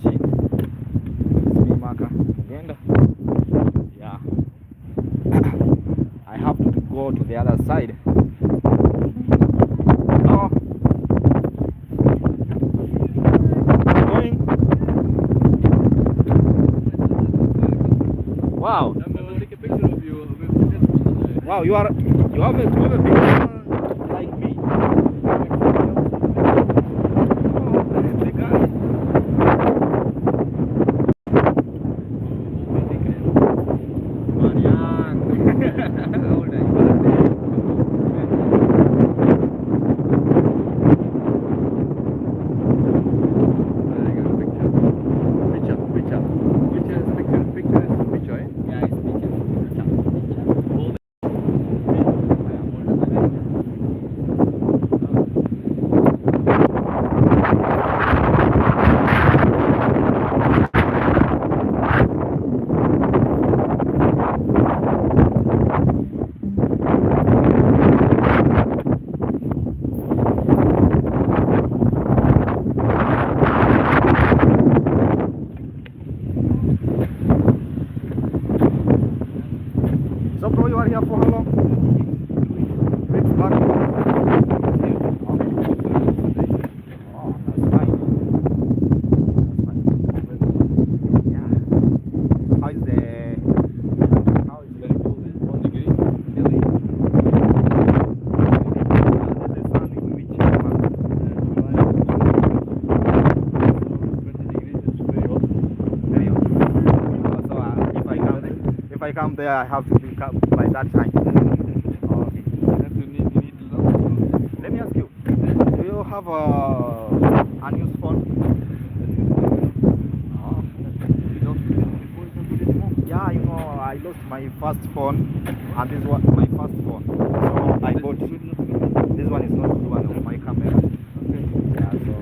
watching. It's me, Maka Mugenda. Yeah. I have to go to the other side. Oh. Going. Wow. I'm going to take a picture of you. Wow, you have a picture like me. So bro, you are here for how long? Weeks back. Oh, that's fine. Yeah. How is Very cool, man. 1 degree. Delhi? The sun in which month? 20 degrees is very hot. Very hot. So if I come there, I have to pick up by that time. Okay. You need to know. Let me ask you. Do you have a unused phone? Oh. You don't put it before you can put it anymore. Yeah, you know, I lost my first phone, and this was my first phone. So I bought Good enough. this one is not good one of my camera. Okay. Yeah, so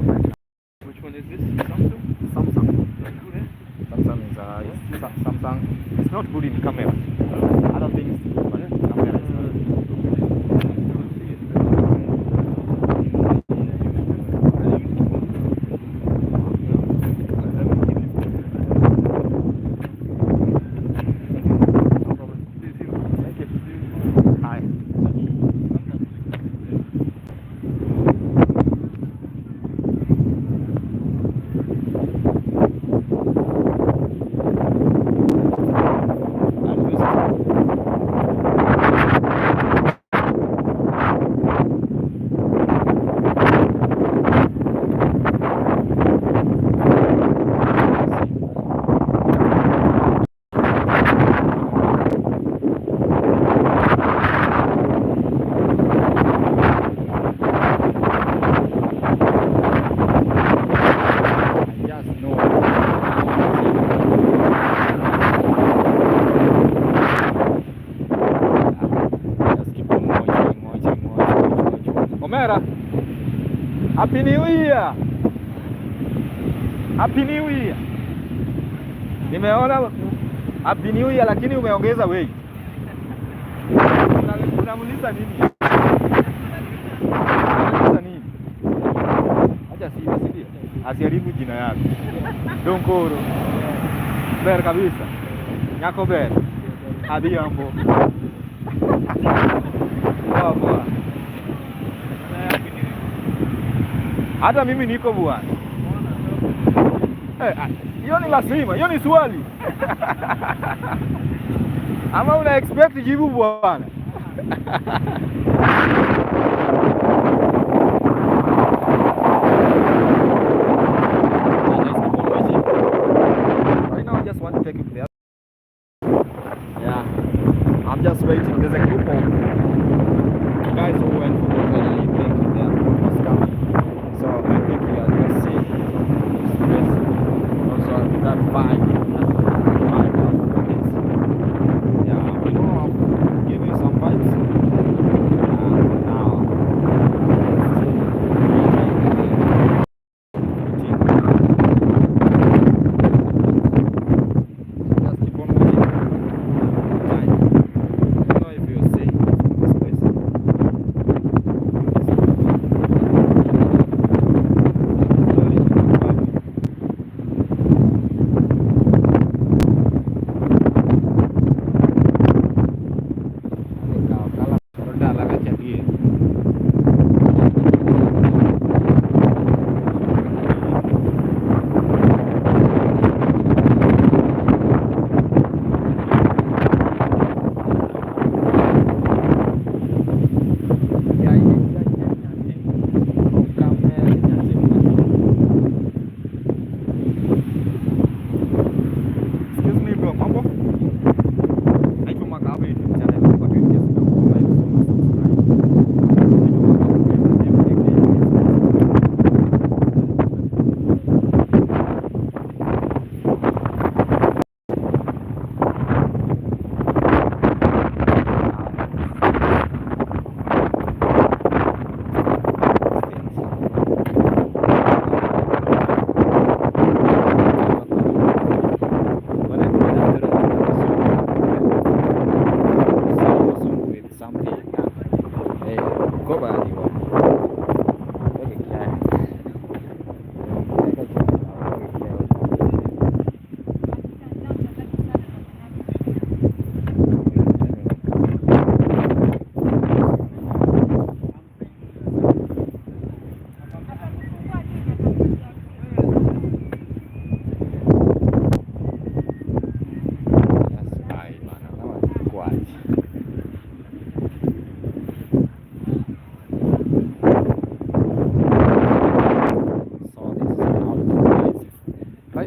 Which one is this? Samsung? Samsung. That's good, eh? Samsung is Samsung. It's not good in camera. Other things, but camera is not. Thank you. Hi. Just know. Just keep on watching. Omera, Happy New Year! Happy New Year! Nimeona Happy New Year lakini umeongeza weight. Unamuliza nini? Unamuliza nini? Acha sisi asiharibu jina yako. Donkoro. Ber kabisa. Nyako ber. Adhiambo. Poa poa. Hata mimi niko bwana. Hiyo ni lazima, hiyo ni swali. Ama una expect jibu bwana? Right now I just want to take you to the other. Yeah. I'm just waiting. There's a group of guys who went for the I think their group was coming. So I think we are going to see this place. Also that vibe. Yeah, we know I'll give you some vibes. Now just keep on waiting. Time. I don't know if you see this place.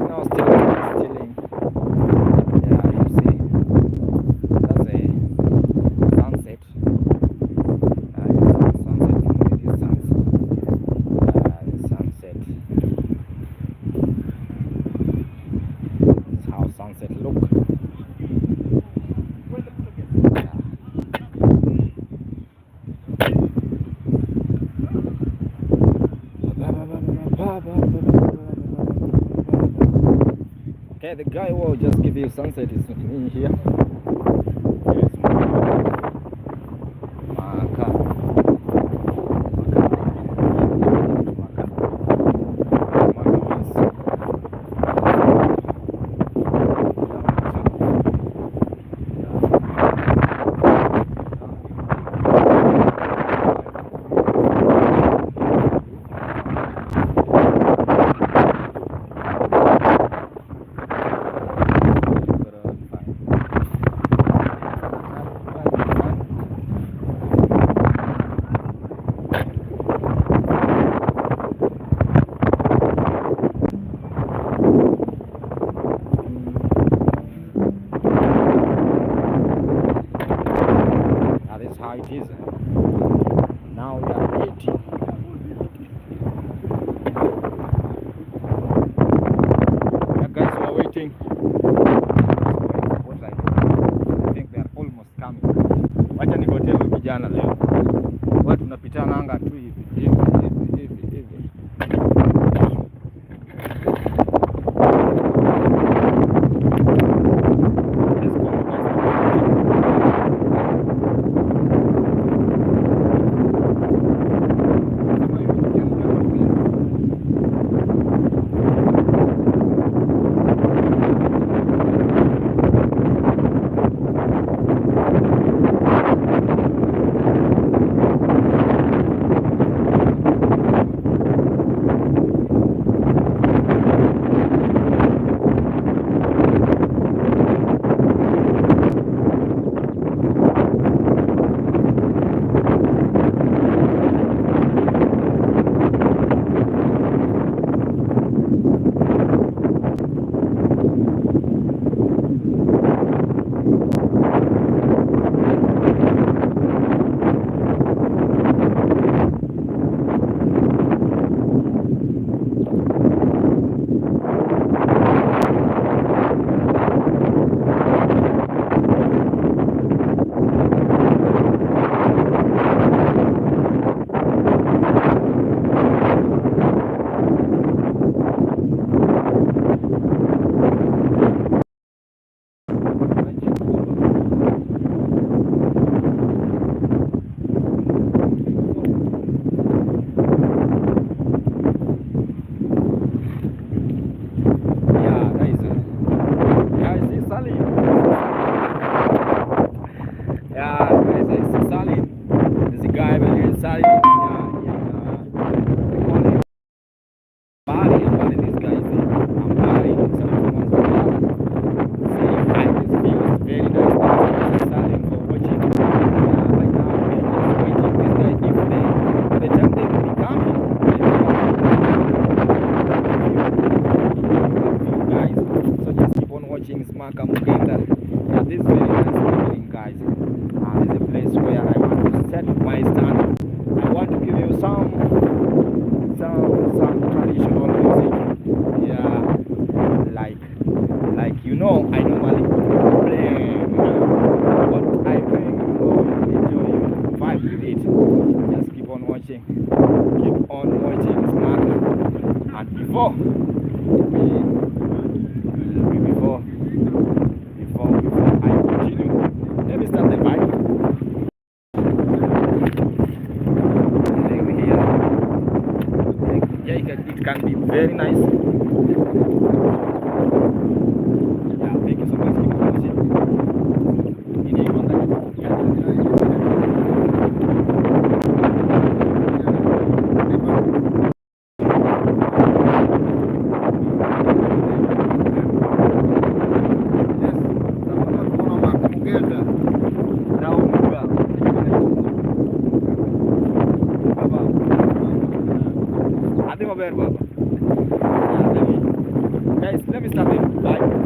now still chilling. Yeah, you see, that's a sunset. Sunset in the distance. The sunset. That's how sunset look. Okay, the guy who will just give you sunset is in here. Yes. Maka. How it is. Now we are waiting. Yeah, guys, we are waiting. What I think they are almost coming. Wacha nigote huyu kijana leo. Watu tunapitana anga tu hivi. Can be very nice. Yeah, thank you so much for watching. Baba. we started? Bye.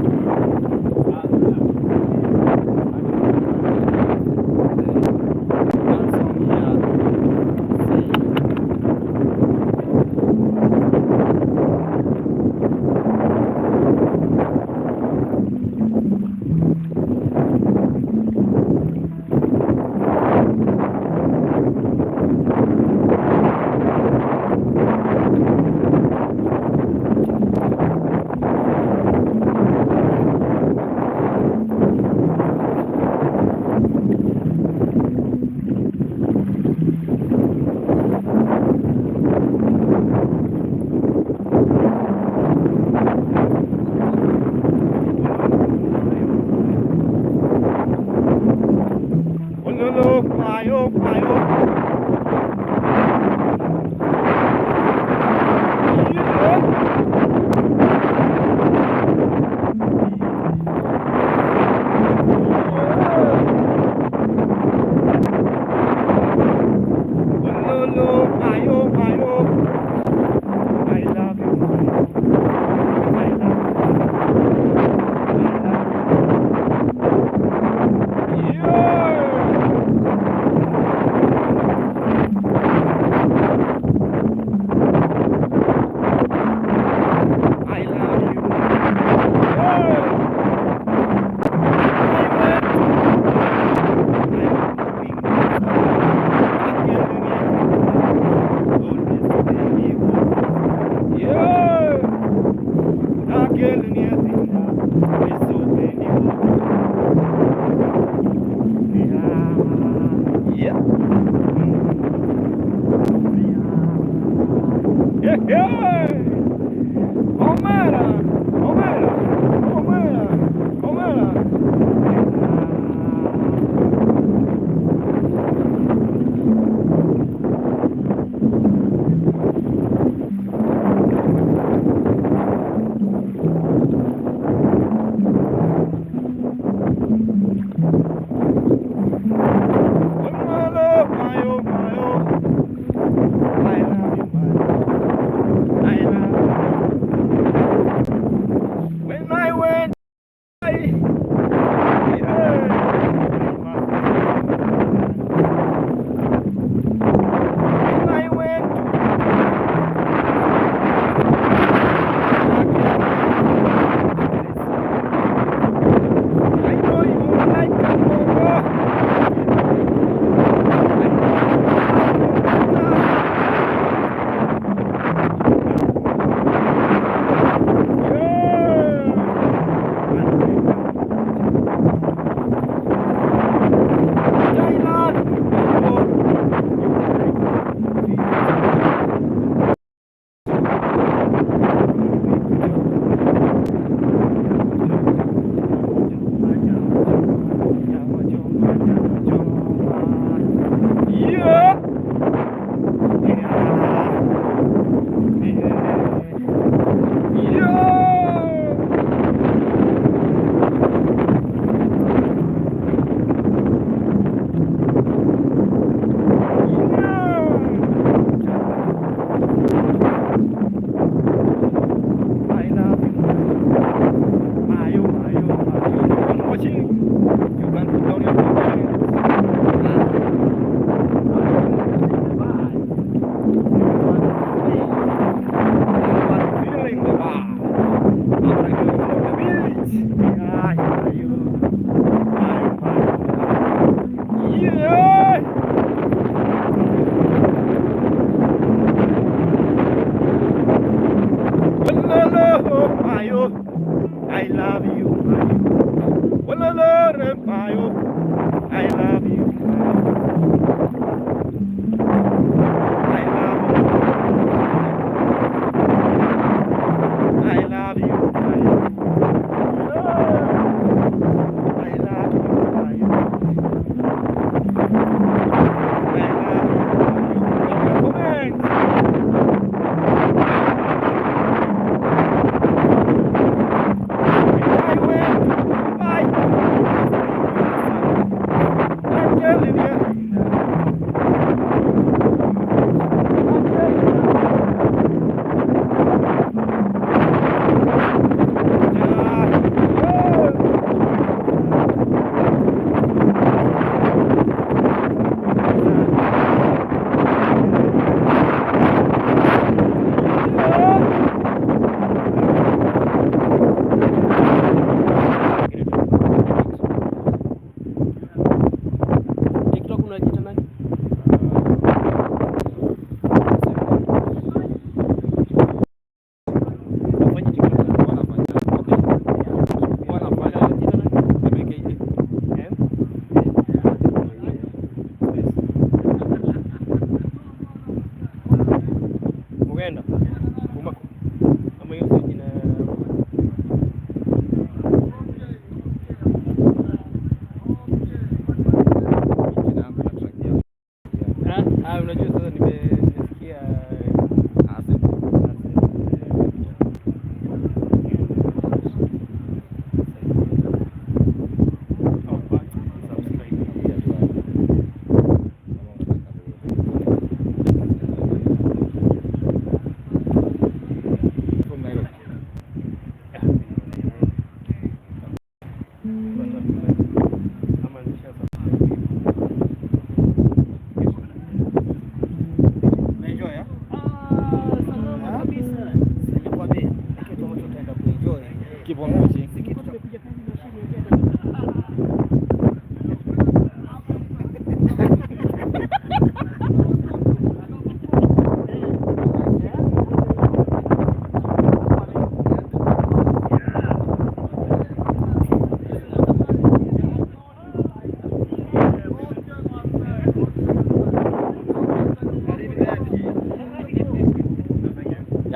Yeah,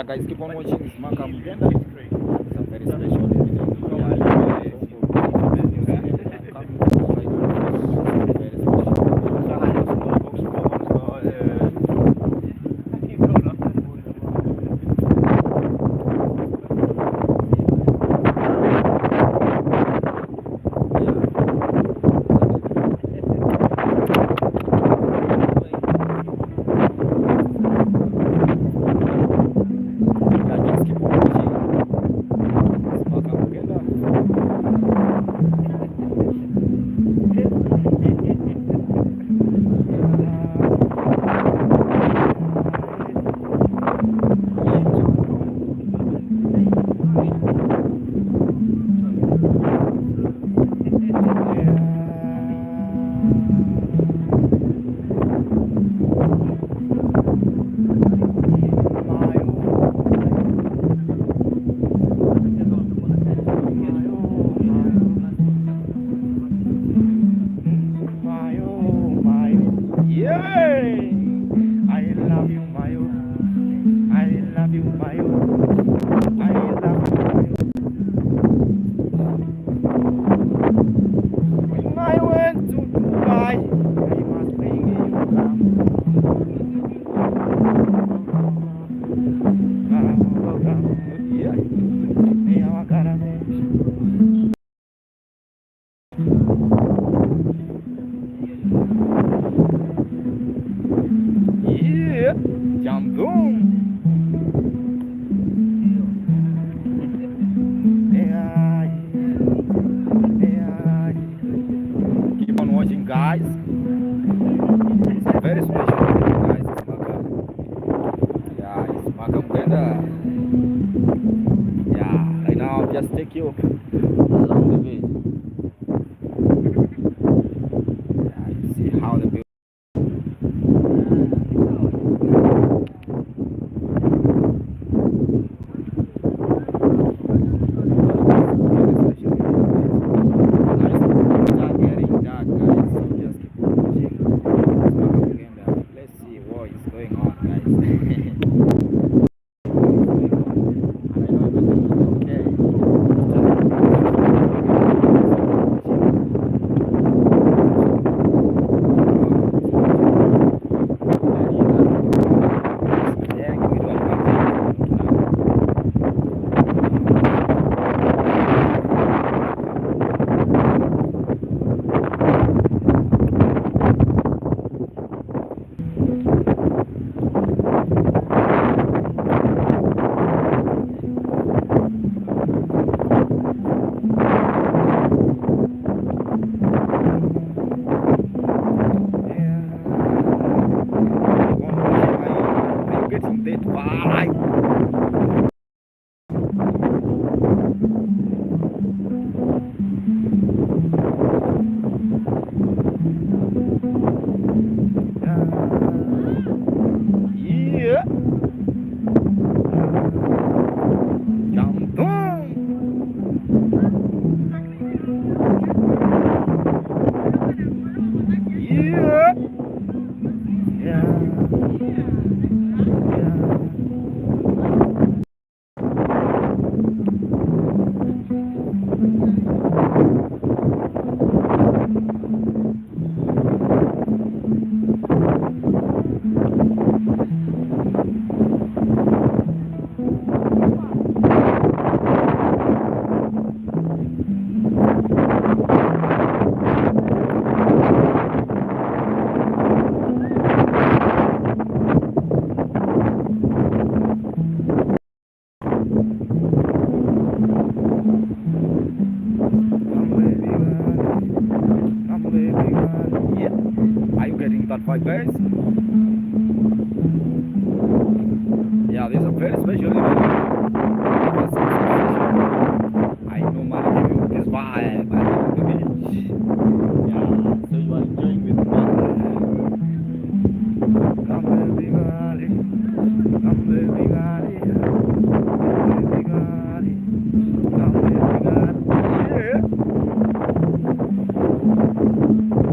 guys, keep on watching Smaka Mugenda. It's a very special video. Keep on watching, guys. It's a very special video, guys. It's Smaka. Yeah, it's Smaka Mugenda. Yeah, right now I'll just take you along the way. Yeah, you see how the building. That guys. Yeah, this is a very special event. I normally give you Bye.